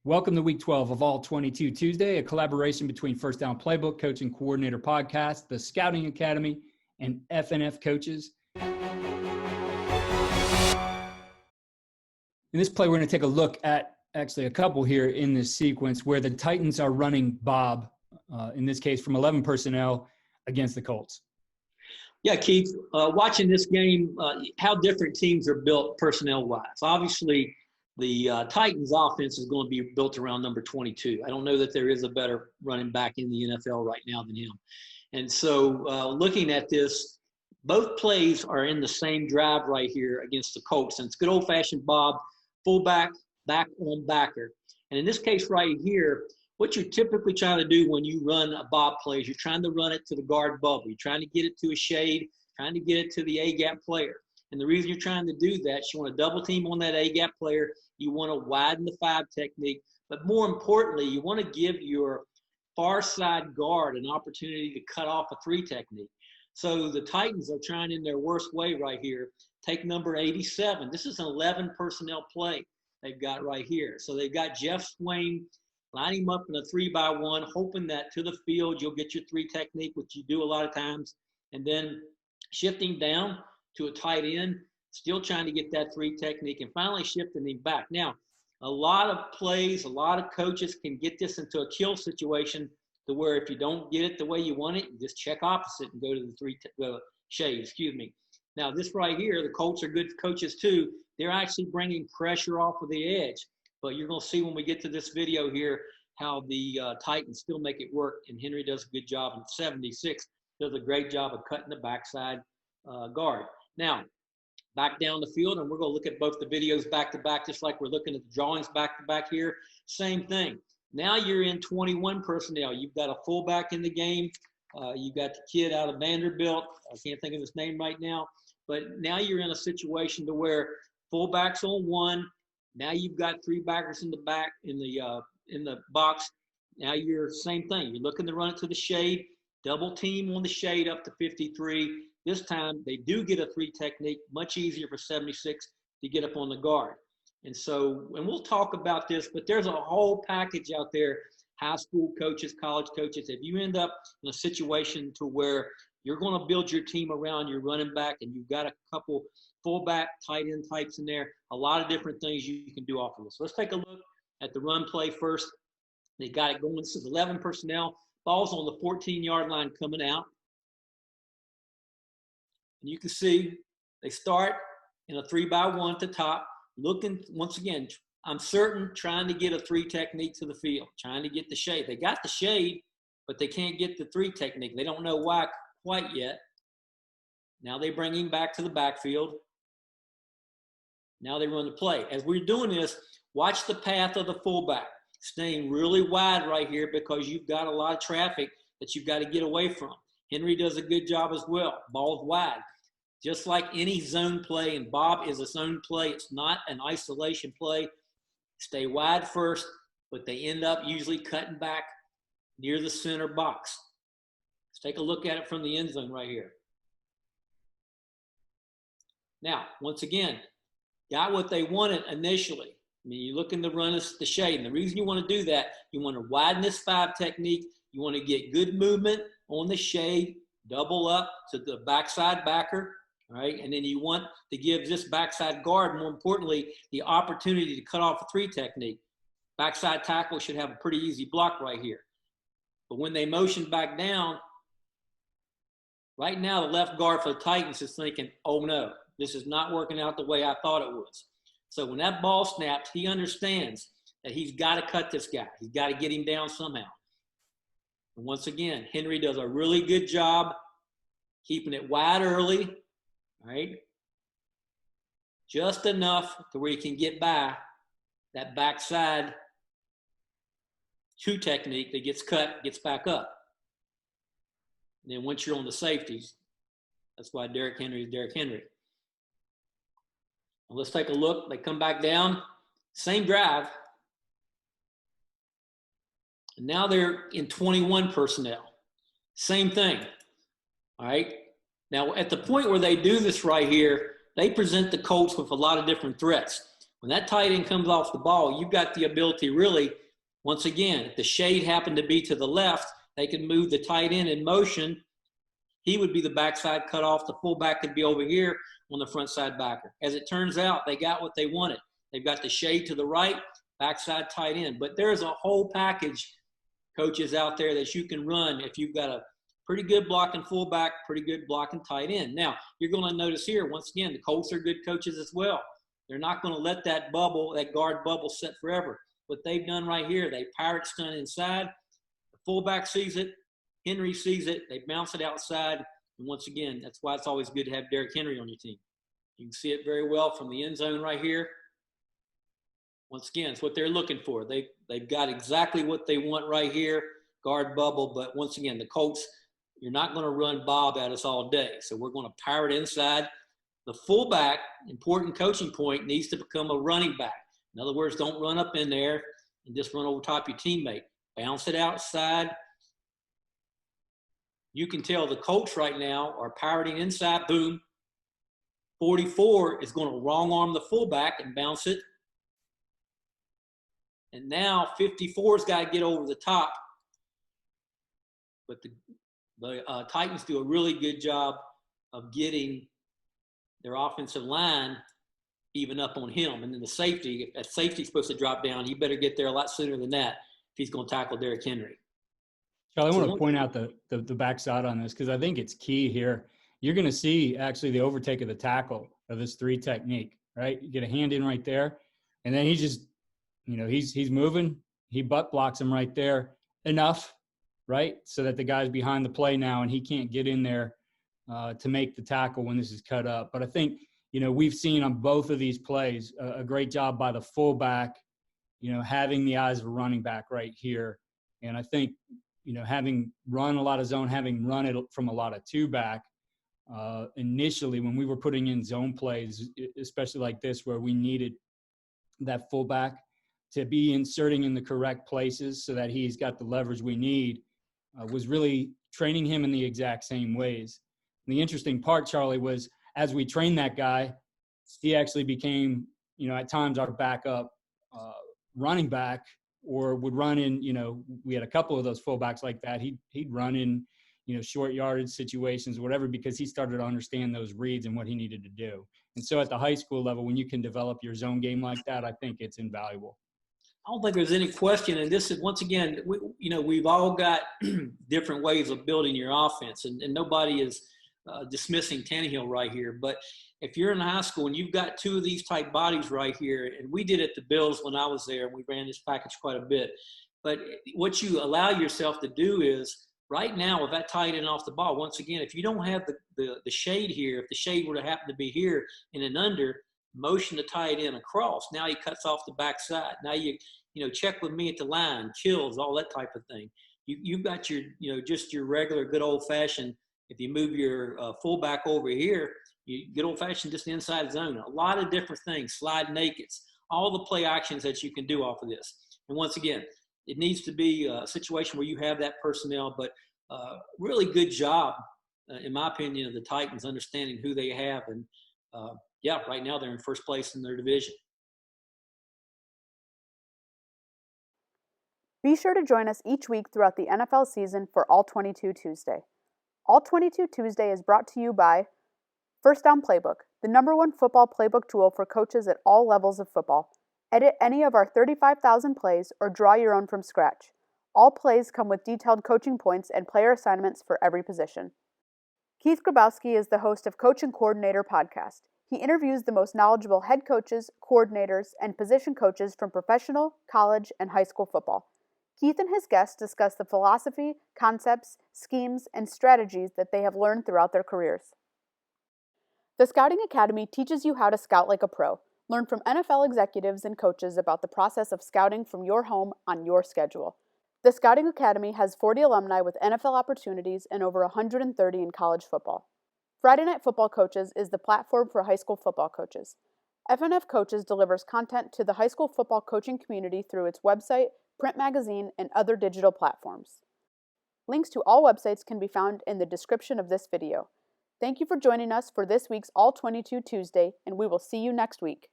Welcome to week 12 of All 22 Tuesday, a collaboration between FirstDown PlayBook, Coach and Coordinator Podcast, the Scouting Academy, and FNF Coaches. In this play, we're going to take a look at actually a couple here in this sequence where the Titans are running Bob, in this case from 11 personnel, against the Colts. Yeah, Keith, watching this game, how different teams are built personnel-wise. Obviously, the Titans offense is going to be built around number 22. I don't know that there is a better running back in the NFL right now than him. And so looking at this, both plays are in the same drive right here against the Colts. And it's good old-fashioned Bob, fullback, back on backer. And in this case right here, what you're typically trying to do when you run a Bob play is you're trying to run it to the guard bubble. You're trying to get it to a shade, trying to get it to the A-gap player. And the reason you're trying to do that is you want to double team on that A-gap player. You want to widen the 5 technique. But more importantly, you want to give your far side guard an opportunity to cut off a 3 technique. So the Titans are trying in their worst way right here. Take number 87. This is an 11 personnel play they've got right here. So they've got Jeff Swain, line him up in a 3-by-1, hoping that to the field you'll get your 3 technique, which you do a lot of times, and then shifting down to a tight end, still trying to get that 3 technique, and finally shifting him back. Now, a lot of plays, a lot of coaches can get this into a kill situation to where if you don't get it the way you want it, you just check opposite and go to the shade, excuse me. Now, this right here, the Colts are good coaches too. They're actually bringing pressure off of the edge. But you're going to see when we get to this video here how the Titans still make it work, and Henry does a good job. And 76 does a great job of cutting the backside guard. Now, back down the field, and we're going to look at both the videos back-to-back, just like we're looking at the drawings back-to-back here. Same thing. Now you're in 21 personnel. You've got a fullback in the game. You've got the kid out of Vanderbilt. I can't think of his name right now. But now you're in a situation to where fullback's on 1. Now you've got 3 backers in the back in the box. Now you're same thing. You're looking to run it to the shade, double team on the shade up to 53. This time they do get a 3 technique, much easier for 76 to get up on the guard. And so, and we'll talk about this, but there's a whole package out there, high school coaches, college coaches. If you end up in a situation to where you're going to build your team around your running back and you've got a couple fullback, tight end types in there, a lot of different things you can do off of this. So let's take a look at the run play first. They got it going. This is 11 personnel. Ball's on the 14-yard line coming out. And you can see they start in a 3-by-1 at the top, looking, once again, I'm certain, trying to get a 3 technique to the field, trying to get the shade. They got the shade, but they can't get the 3 technique. They don't know why quite yet. Now they bring him back to the backfield. Now they run the play. As we're doing this, watch the path of the fullback, staying really wide right here because you've got a lot of traffic that you've got to get away from. Henry does a good job as well. Ball's wide. Just like any zone play, and Bob is a zone play. It's not an isolation play. Stay wide first, but they end up usually cutting back near the center box. Let's take a look at it from the end zone right here. Now, once again, got what they wanted initially. I mean, you're looking to run the shade. And the reason you want to do that, you want to widen this 5 technique. You want to get good movement on the shade, double up to the backside backer, all right? And then you want to give this backside guard, more importantly, the opportunity to cut off a 3 technique. Backside tackle should have a pretty easy block right here. But when they motion back down, right now the left guard for the Titans is thinking, oh no, this is not working out the way I thought it was. So when that ball snaps, he understands that he's got to cut this guy. He's got to get him down somehow. And once again, Henry does a really good job keeping it wide early, right? Just enough to where he can get by that backside 2 technique that gets cut, gets back up. And then once you're on the safeties, that's why Derrick Henry is Derrick Henry. Well, let's take a look. They come back down, same drive. And now they're in 21 personnel. Same thing, all right? Now, at the point where they do this right here, they present the Colts with a lot of different threats. When that tight end comes off the ball, you've got the ability really, once again, if the shade happened to be to the left, they can move the tight end in motion. He would be the backside cut off. The fullback could be over here on the front side backer. As it turns out, they got what they wanted. They've got the shade to the right, backside tight end. But there's a whole package, coaches out there, that you can run if you've got a pretty good blocking fullback, pretty good blocking tight end. Now, you're going to notice here, once again, the Colts are good coaches as well. They're not going to let that bubble, that guard bubble, sit forever. What they've done right here, they pirate stunt inside. The fullback sees it. Henry sees it. They bounce it outside. And once again, that's why it's always good to have Derrick Henry on your team. You can see it very well from the end zone right here. Once again, it's what they're looking for. They've got exactly what they want right here, guard bubble. But once again, the Colts, you're not going to run Bob at us all day. So we're going to pirate inside. The fullback, important coaching point, needs to become a running back. In other words, don't run up in there and just run over top your teammate. Bounce it outside. You can tell the Colts right now are pirating inside. Boom. 44 is going to wrong arm the fullback and bounce it. And now 54's got to get over the top. But the Titans do a really good job of getting their offensive line even up on him. And then the safety, if that safety's supposed to drop down, he better get there a lot sooner than that if he's going to tackle Derrick Henry. Charlie, I want to point out the backside on this because I think it's key here. You're going to see actually the overtake of the tackle of this 3 technique, right? You get a hand in right there, and then he just, he's moving. He butt blocks him right there enough, right, so that the guy's behind the play now and he can't get in there to make the tackle when this is cut up. But I think, we've seen on both of these plays a great job by the fullback, having the eyes of a running back right here. And I think, having run a lot of zone, having run it from a lot of 2-back, initially when we were putting in zone plays, especially like this where we needed that fullback to be inserting in the correct places so that he's got the leverage we need, was really training him in the exact same ways. And the interesting part, Charlie, was as we trained that guy, he actually became, at times our backup running back, or would run in, we had a couple of those fullbacks like that. He'd run in, short yardage situations or whatever, because he started to understand those reads and what he needed to do. And so at the high school level, when you can develop your zone game like that, I think it's invaluable. I don't think there's any question. And this is, once again, we've all got different ways of building your offense, and nobody is dismissing Tannehill right here. But if you're in high school and you've got 2 of these type bodies right here, and we did it at the Bills when I was there, and we ran this package quite a bit. But what you allow yourself to do is, right now, with that tight end off the ball, once again, if you don't have the shade here, if the shade were to happen to be here in an under, motion the tight end across. Now he cuts off the backside. Now you check with me at the line, kills, all that type of thing. You've got your, just your regular good old-fashioned, if you move your fullback over here, you get old-fashioned just inside zone. A lot of different things, slide nakeds, all the play actions that you can do off of this. And once again, it needs to be a situation where you have that personnel, but really good job, in my opinion, of the Titans understanding who they have. And, right now they're in first place in their division. Be sure to join us each week throughout the NFL season for All 22 Tuesday. All 22 Tuesday is brought to you by FirstDown PlayBook, the #1 football playbook tool for coaches at all levels of football. Edit any of our 35,000 plays or draw your own from scratch. All plays come with detailed coaching points and player assignments for every position. Keith Grabowski is the host of Coach and Coordinator podcast. He interviews the most knowledgeable head coaches, coordinators, and position coaches from professional, college, and high school football. Keith and his guests discuss the philosophy, concepts, schemes, and strategies that they have learned throughout their careers. The Scouting Academy teaches you how to scout like a pro. Learn from NFL executives and coaches about the process of scouting from your home on your schedule. The Scouting Academy has 40 alumni with NFL opportunities and over 130 in college football. Friday Night Football Coaches is the platform for high school football coaches. FNF Coaches delivers content to the high school football coaching community through its website, print magazine, and other digital platforms. Links to all websites can be found in the description of this video. Thank you for joining us for this week's All 22 Tuesday, and we will see you next week.